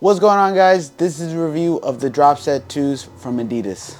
What's going on, guys? This is a review of the Dropset 2s from Adidas.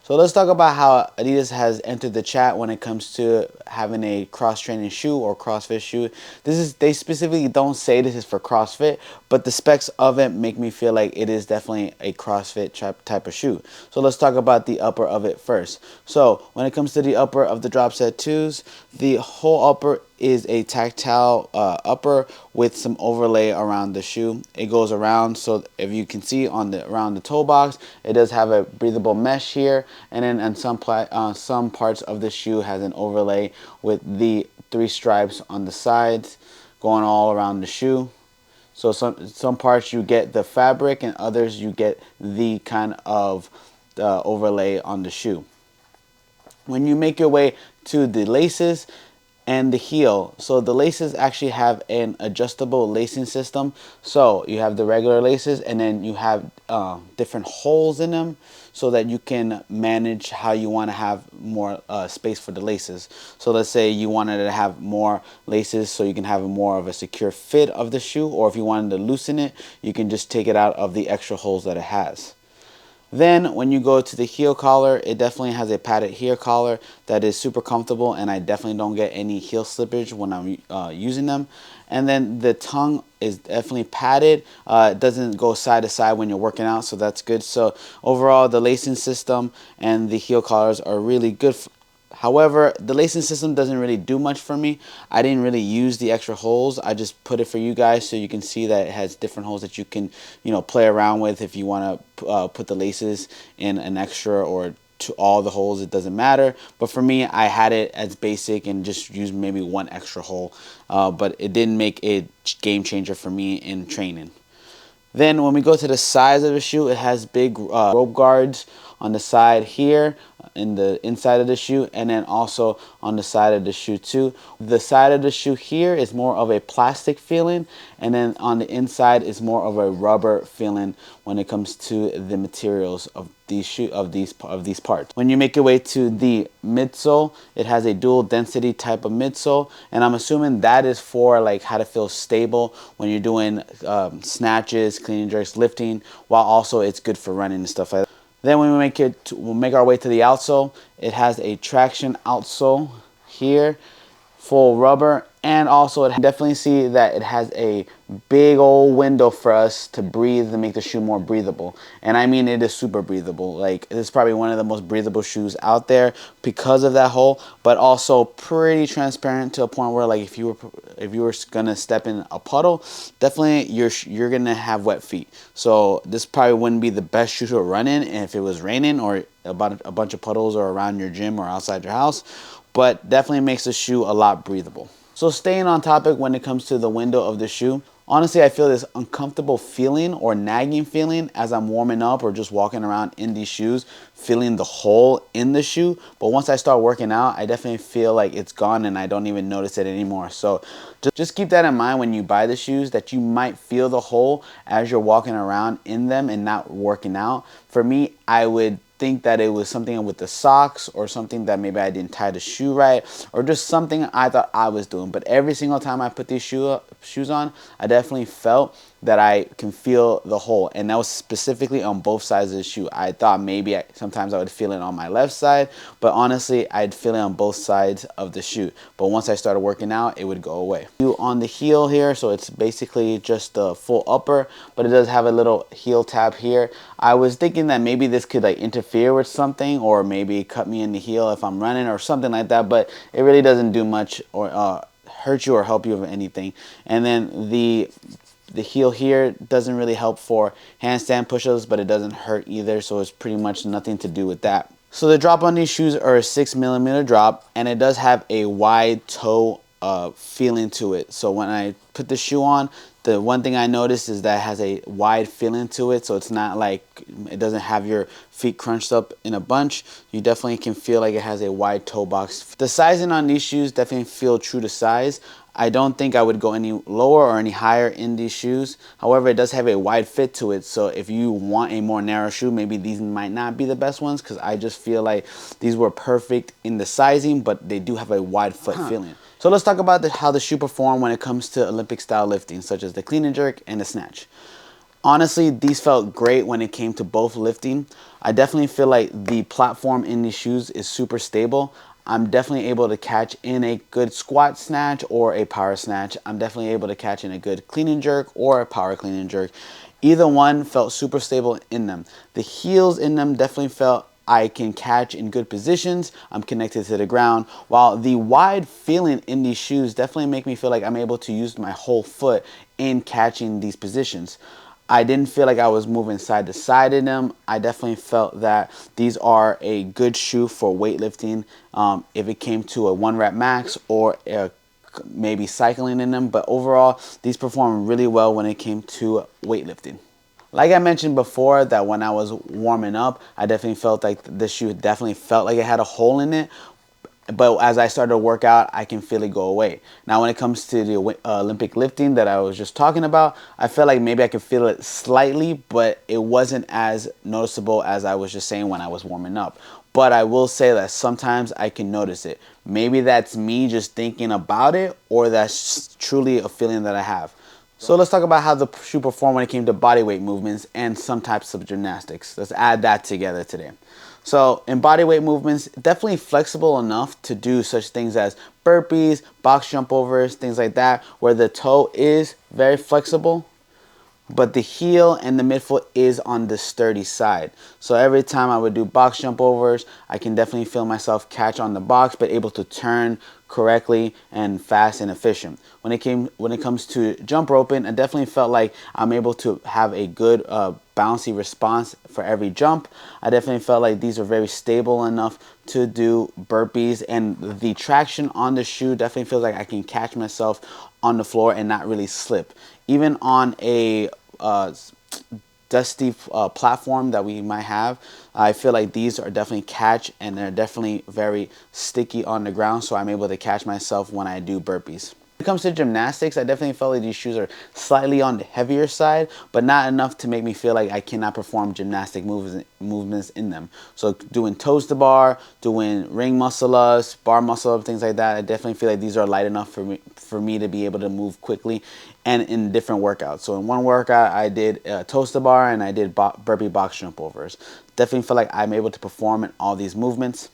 So let's talk about how Adidas has entered the chat when it comes to having a cross-training shoe or CrossFit shoe. They specifically don't say this is for CrossFit, but the specs of it make me feel like it is definitely a CrossFit type of shoe. So let's talk about the upper of it first. So when it comes to the upper of the Dropset 2s, the whole upper is a tactile upper with some overlay around the shoe. It goes around, so if you can see on the around the toe box, it does have a breathable mesh here, and then on some parts of the shoe has an overlay with the 3 stripes on the sides going all around the shoe. So some parts you get the fabric, and others you get the kind of overlay on the shoe. When you make your way to the laces and the heel, so the laces actually have an adjustable lacing system. So you have the regular laces, and then you have different holes in them so that you can manage how you want to have more space for the laces. So let's say you wanted to have more laces so you can have more of a secure fit of the shoe, or if you wanted to loosen it, you can just take it out of the extra holes that it has. Then when you go to the heel collar, it definitely has a padded heel collar that is super comfortable, and I definitely don't get any heel slippage when I'm using them. And then the tongue is definitely padded. It doesn't go side to side when you're working out, so that's good. So overall, the lacing system and the heel collars are really good. However, the lacing system doesn't really do much for me. I didn't really use the extra holes. I just put it for you guys so you can see that it has different holes that you can, play around with if you want to put the laces in an extra or to all the holes. It doesn't matter. But for me, I had it as basic and just used maybe one extra hole. But it didn't make a game changer for me in training. Then when we go to the sides of the shoe, it has big rope guards on the side here in the inside of the shoe, and then also on the side of the shoe too. The side of the shoe here is more of a plastic feeling, and then on the inside is more of a rubber feeling when it comes to the materials of these parts. When you make your way to the midsole, it has a dual density type of midsole, and I'm assuming that is for like how to feel stable when you're doing snatches, clean and jerks, lifting, while also it's good for running and stuff like that. Then when we'll make our way to the outsole, it has a traction outsole here, full rubber, and also it definitely see that it has a big old window for us to breathe and make the shoe more breathable. And I mean, it is super breathable. Like, this is probably one of the most breathable shoes out there because of that hole, but also pretty transparent to a point where, like, if you were gonna step in a puddle, definitely you're gonna have wet feet. So this probably wouldn't be the best shoe to run in if it was raining or about a bunch of puddles are around your gym or outside your house, but definitely makes the shoe a lot breathable. So staying on topic when it comes to the window of the shoe, honestly, I feel this uncomfortable feeling or nagging feeling as I'm warming up or just walking around in these shoes, feeling the hole in the shoe. But once I start working out, I definitely feel like it's gone and I don't even notice it anymore. So just keep that in mind when you buy the shoes, that you might feel the hole as you're walking around in them and not working out. For me, I would think that it was something with the socks or something that maybe I didn't tie the shoe right or just something I thought I was doing. But every single time I put these shoes on, I definitely felt that I can feel the hole, and that was specifically on both sides of the shoe. I thought maybe sometimes I would feel it on my left side, but honestly I'd feel it on both sides of the shoe. But once I started working out, it would go away. On the heel here, so it's basically just the full upper, but it does have a little heel tab here. I was thinking that maybe this could like interfere with something or maybe cut me in the heel if I'm running or something like that, but it really doesn't do much or hurt you or help you with anything. And then the The heel here doesn't really help for handstand push-ups, but it doesn't hurt either, so it's pretty much nothing to do with that. So the drop on these shoes are a 6mm drop, and it does have a wide toe feeling to it. So when I put the shoe on, the one thing I noticed is that it has a wide feeling to it, so it's not like, it doesn't have your feet crunched up in a bunch. You definitely can feel like it has a wide toe box. The sizing on these shoes definitely feel true to size. I don't think I would go any lower or any higher in these shoes. However, it does have a wide fit to it, so if you want a more narrow shoe, maybe these might not be the best ones, because I just feel like these were perfect in the sizing, but they do have a wide foot feeling. So let's talk about how the shoe perform when it comes to Olympic style lifting, such as the clean and jerk and the snatch. Honestly, these felt great when it came to both lifting. I definitely feel like the platform in these shoes is super stable. I'm definitely able to catch in a good squat snatch or a power snatch. I'm definitely able to catch in a good clean and jerk or a power clean and jerk. Either one felt super stable in them. The heels in them definitely felt I can catch in good positions. I'm connected to the ground, while the wide feeling in these shoes definitely make me feel like I'm able to use my whole foot in catching these positions. I didn't feel like I was moving side to side in them. I definitely felt that these are a good shoe for weightlifting if it came to a 1 rep max or maybe cycling in them. But overall, these perform really well when it came to weightlifting. Like I mentioned before, that when I was warming up, I definitely felt like this shoe definitely felt like it had a hole in it. But as I started to work out, I can feel it go away. Now, when it comes to the Olympic lifting that I was just talking about, I felt like maybe I could feel it slightly, but it wasn't as noticeable as I was just saying when I was warming up. But I will say that sometimes I can notice it. Maybe that's me just thinking about it, or that's truly a feeling that I have. So let's talk about how the shoe performed when it came to bodyweight movements and some types of gymnastics. Let's add that together today. So in bodyweight movements, definitely flexible enough to do such things as burpees, box jump overs, things like that, where the toe is very flexible, but the heel and the midfoot is on the sturdy side. So every time I would do box jump overs, I can definitely feel myself catch on the box, but able to turn correctly and fast and efficient. When it comes to jump roping, I definitely felt like I'm able to have a good bouncy response for every jump. I definitely felt like these are very stable enough to do burpees, and the traction on the shoe definitely feels like I can catch myself on the floor and not really slip. Even on a dusty platform that we might have, I feel like these are definitely catch, and they're definitely very sticky on the ground, so I'm able to catch myself when I do burpees. When it comes to gymnastics, I definitely felt like these shoes are slightly on the heavier side, but not enough to make me feel like I cannot perform gymnastic movements in them. So doing toes to bar, doing ring muscle ups, bar muscle up, things like that, I definitely feel like these are light enough for me to be able to move quickly and in different workouts. So in one workout, I did toes to bar and I did burpee box jump overs. Definitely feel like I'm able to perform in all these movements.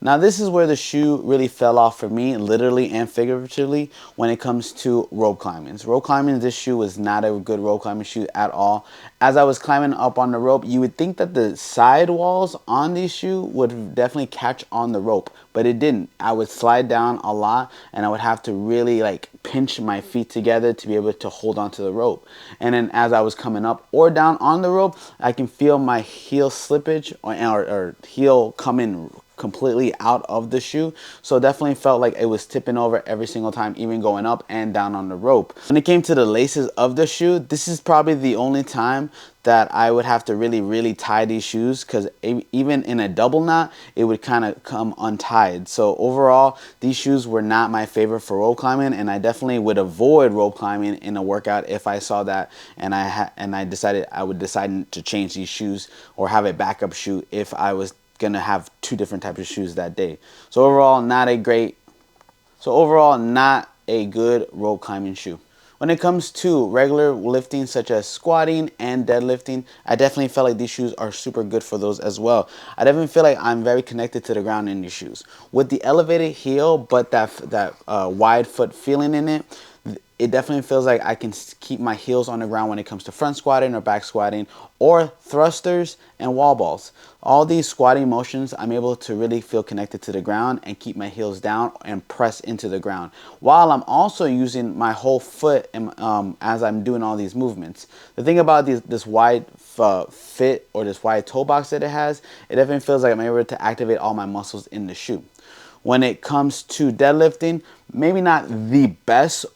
Now this is where the shoe really fell off for me, literally and figuratively, when it comes to rope climbing. Rope climbing, this shoe was not a good rope climbing shoe at all. As I was climbing up on the rope, you would think that the side walls on these shoe would definitely catch on the rope, but it didn't. I would slide down a lot, and I would have to really like pinch my feet together to be able to hold onto the rope. And then as I was coming up or down on the rope, I can feel my heel slippage or heel coming completely out of the shoe. So definitely felt like it was tipping over every single time, even going up and down on the rope. When it came to the laces of the shoe, this is probably the only time that I would have to really tie these shoes, because even in a double knot, it would kind of come untied. So overall, these shoes were not my favorite for rope climbing, and I definitely would avoid rope climbing in a workout if I saw that and I decided I would decide to change these shoes or have a backup shoe if I was gonna have two different types of shoes that day. So overall, not a good rope climbing shoe. When it comes to regular lifting such as squatting and deadlifting, I definitely felt like these shoes are super good for those as well. I definitely feel like I'm very connected to the ground in these shoes. With the elevated heel but that wide foot feeling in it, it definitely feels like I can keep my heels on the ground when it comes to front squatting or back squatting or thrusters and wall balls. All these squatting motions, I'm able to really feel connected to the ground and keep my heels down and press into the ground, while I'm also using my whole foot as I'm doing all these movements. The thing about this wide fit or this wide toe box that it has, it definitely feels like I'm able to activate all my muscles in the shoe. When it comes to deadlifting, maybe not the best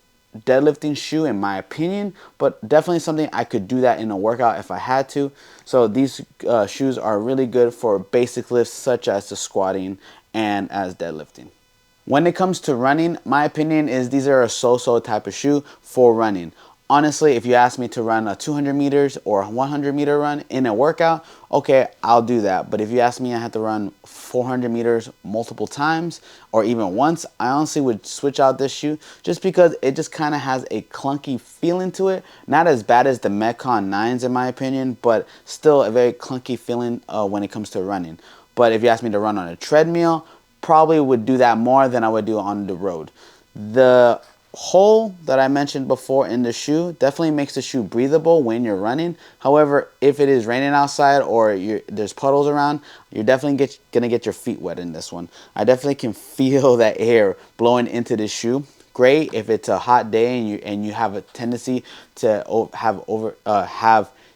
deadlifting shoe in my opinion, but definitely something I could do that in a workout if I had to. So these shoes are really good for basic lifts such as the squatting and as deadlifting. When it comes to running, my opinion is these are a so-so type of shoe for running. Honestly, if you ask me to run a 200 meters or a 100 meter run in a workout, okay, I'll do that. But if you ask me, I have to run 400 meters multiple times or even once, I honestly would switch out this shoe just because it just kind of has a clunky feeling to it. Not as bad as the Metcon 9s in my opinion, but still a very clunky feeling when it comes to running. But if you ask me to run on a treadmill, probably would do that more than I would do on the road. The hole that I mentioned before in the shoe definitely makes the shoe breathable when you're running. However, if it is raining outside or there's puddles around, you're definitely gonna get your feet wet in this one. I definitely can feel that air blowing into this shoe. Great if it's a hot day and you have a tendency to have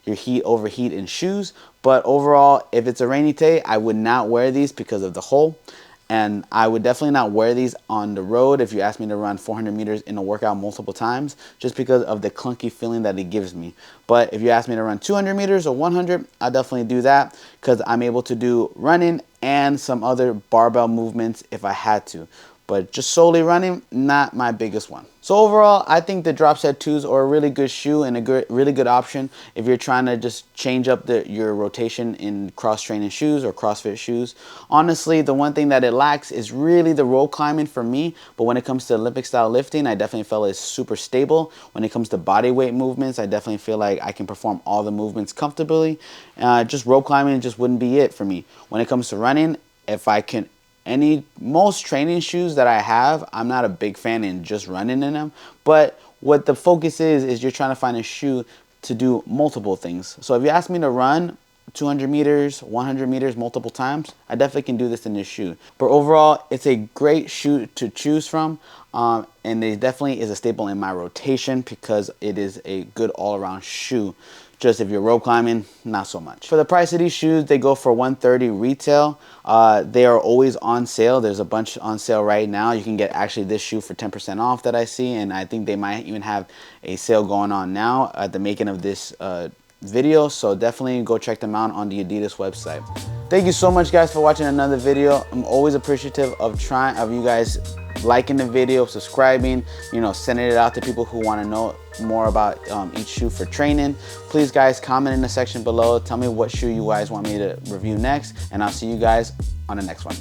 your heat overheat in shoes. But overall, if it's a rainy day, I would not wear these because of the hole. And I would definitely not wear these on the road if you ask me to run 400 meters in a workout multiple times, just because of the clunky feeling that it gives me. But if you ask me to run 200 meters or 100, I'll definitely do that because I'm able to do running and some other barbell movements if I had to. But just solely running, not my biggest one. So overall, I think the Dropset 2s are a really good shoe and a really good option if you're trying to just change up your rotation in cross-training shoes or CrossFit shoes. Honestly, the one thing that it lacks is really the rope climbing for me. But when it comes to Olympic style lifting, I definitely feel it's super stable. When it comes to body weight movements, I definitely feel like I can perform all the movements comfortably. Just rope climbing just wouldn't be it for me. When it comes to running, if I can most training shoes that I have, I'm not a big fan in just running in them. But what the focus is you're trying to find a shoe to do multiple things. So if you ask me to run 200 meters, 100 meters multiple times, I definitely can do this in this shoe. But overall, it's a great shoe to choose from. And it definitely is a staple in my rotation because it is a good all-around shoe. Just if you're rope climbing, not so much. For the price of these shoes, they go for $130 retail. They are always on sale. There's a bunch on sale right now. You can get actually this shoe for 10% off that I see, and I think they might even have a sale going on now at the making of this video. So definitely go check them out on the Adidas website. Thank you so much, guys, for watching another video. I'm always appreciative of you guys liking the video, subscribing, sending it out to people who want to know more about each shoe for training. Please, guys, comment in the section below. Tell me what shoe you guys want me to review next, and I'll see you guys on the next one.